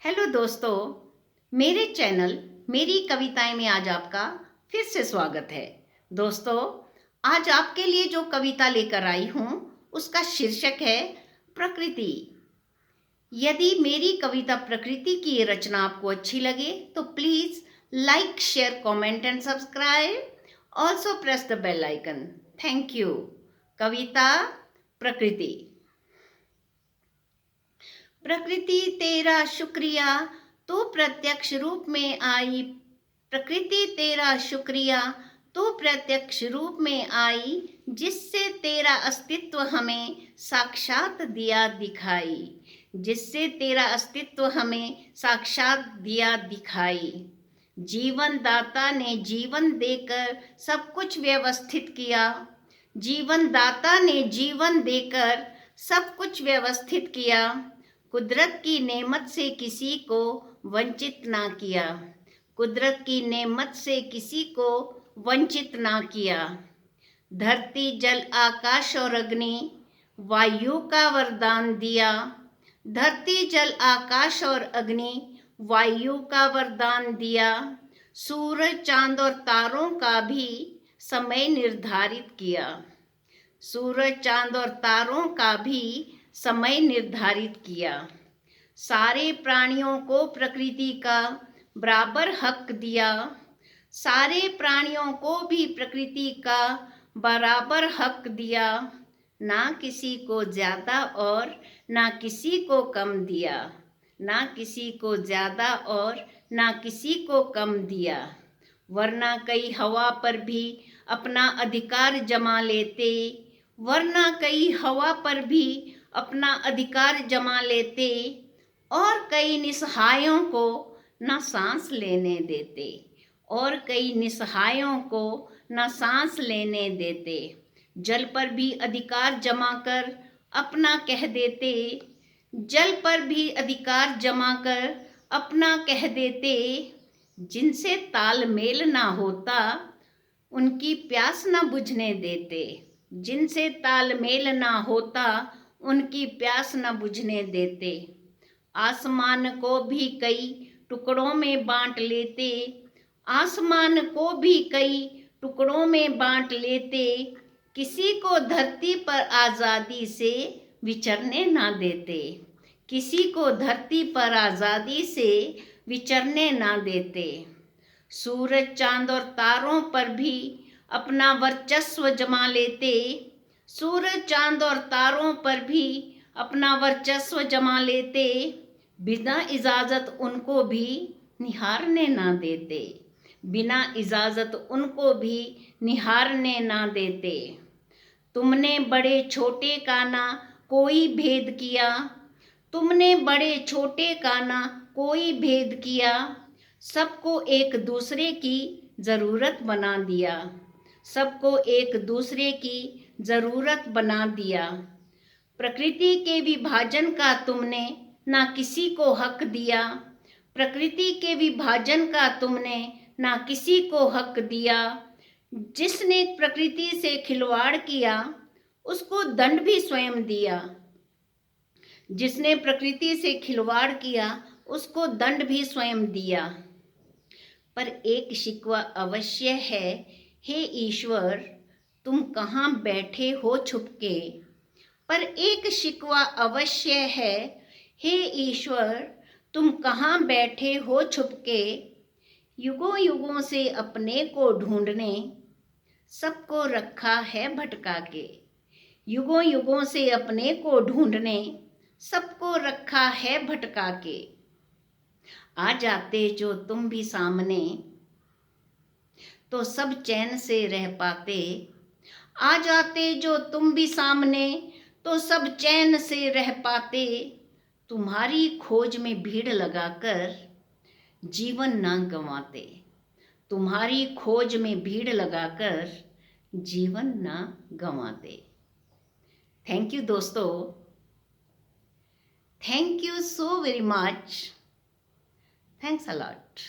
Hello दोस्तों, मेरे channel मेरी कविताएं में आज आपका फिर से स्वागत है। दोस्तों, आज आपके लिए जो कविता लेकर आई हूँ उसका शीर्षक है प्रकृति। यदि मेरी कविता प्रकृति की रचना आपको अच्छी लगे तो please like, share, comment and subscribe. Also press the bell icon. Thank you. कविता प्रकृति। प्रकृति तेरा शुक्रिया, तू प्रत्यक्ष रूप में आई। प्रकृति तेरा शुक्रिया, तू प्रत्यक्ष रूप में आई, जिससे तेरा अस्तित्व हमें साक्षात दिया दिखाई। जिससे तेरा अस्तित्व हमें साक्षात दिया दिखाई। जीवन दाता ने जीवन देकर सब कुछ व्यवस्थित किया। जीवन दाता ने जीवन देकर सब कुछ व्यवस्थित किया। कुदरत की नेमत से किसी को वंचित ना किया। कुदरत की नेमत से किसी को वंचित ना किया। धरती, जल, आकाश और अग्नि वायु का वरदान दिया। धरती, जल, आकाश और अग्नि वायु का वरदान दिया। सूरज, चांद और तारों का भी समय निर्धारित किया। सूरज, चांद और तारों का भी समय निर्धारित किया। सारे प्राणियों को प्रकृति का बराबर हक दिया। सारे प्राणियों को भी प्रकृति का बराबर हक दिया। ना किसी को ज्यादा और ना किसी को कम दिया। ना किसी को ज्यादा और ना किसी को कम दिया। वरना कई हवा पर भी अपना अधिकार जमा लेते। वरना कई हवा पर भी अपना अधिकार जमा लेते और कई निसहायों को न सांस लेने देते। और कई निसहायों को न सांस लेने देते। जल पर भी अधिकार जमा कर अपना कह देते। जल पर भी अधिकार जमा कर अपना कह देते। जिनसे तालमेल ना होता उनकी प्यास न बुझने देते। जिनसे तालमेल ना होता उनकी प्यास न बुझने देते। आसमान को भी कई टुकड़ों में बांट लेते। आसमान को भी कई टुकड़ों में बांट लेते। किसी को धरती पर आजादी से विचरने ना देते। किसी को धरती पर आजादी से विचरने ना देते। सूरज, चांद और तारों पर भी अपना वर्चस्व जमा लेते। सूरज, चांद और तारों पर भी अपना वर्चस्व जमा लेते। बिना इजाजत उनको भी निहारने ना देते। बिना इजाजत उनको भी निहारने ना देते। तुमने बड़े छोटे का ना कोई भेद किया। तुमने बड़े छोटे का ना कोई भेद किया। सबको एक दूसरे की जरूरत बना दिया। सबको एक दूसरे की जरूरत बना दिया। प्रकृति के विभाजन का तुमने ना किसी को हक दिया। प्रकृति के विभाजन का तुमने ना किसी को हक दिया। जिसने प्रकृति से खिलवाड़ किया उसको दंड भी स्वयं दिया। जिसने प्रकृति से खिलवाड़ किया उसको दंड भी स्वयं दिया। पर एक शिकवा अवश्य है, हे ईश्वर तुम कहाँ बैठे हो छुपके। पर एक शिकवा अवश्य है, हे ईश्वर तुम कहाँ बैठे हो छुपके। युगों युगों से अपने को ढूंढने सबको रखा है भटका के। युगों युगों से अपने को ढूंढने सबको रखा है भटका के। आ जाते जो तुम भी सामने तो सब चैन से रह पाते। आ जाते जो तुम भी सामने तो सब चैन से रह पाते। तुम्हारी खोज में भीड़ लगाकर जीवन ना गंवाते। तुम्हारी खोज में भीड़ लगाकर जीवन ना गंवाते। थैंक यू दोस्तों। Thank you so very much. Thanks a lot.